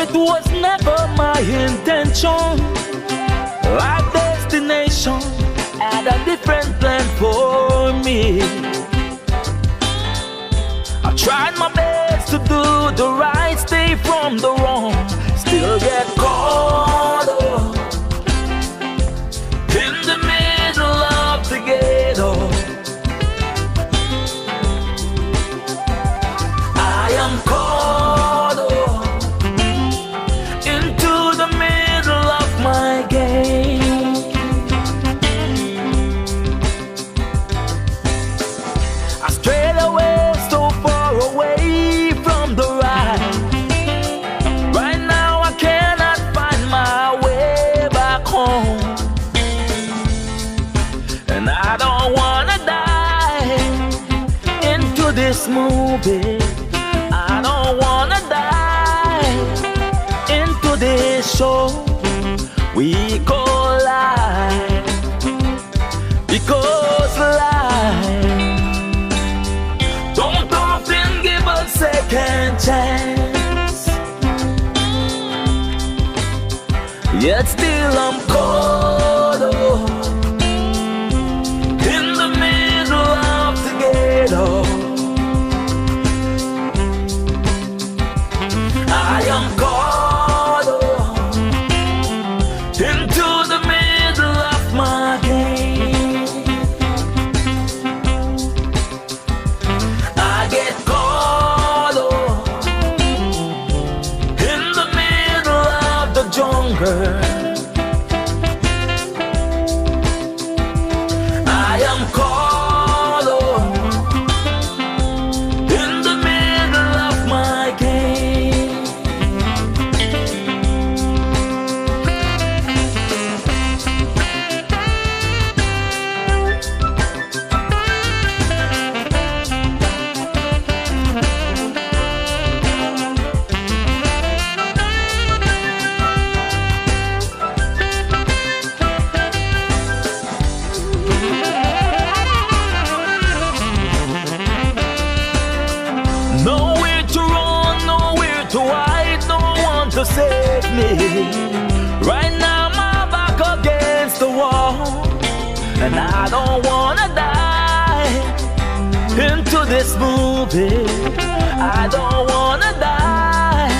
It was never my intention. Life destination had a different plan for me. I tried my best to do the right, stay from the wrong. Still get caught up in the middle of the ghetto. I am caught up into the middle of my game. I strayed away so far away from the right. Right now I cannot find my way back home. And I don't wanna die into this movie. I don't wanna die into this show we call life. Because life don't often give a second chance. Yet still I'm caught up in the middle of the ghetto. I am caught up into the middle of my game. I get caught up in the middle of the jungle. I am caught up in the middle of my game. Nowhere to run, nowhere to hide, no one to save me. Right now my back against the wall, and I don't wanna die into this movie. I don't wanna die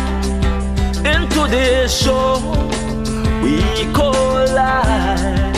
into this show we call life.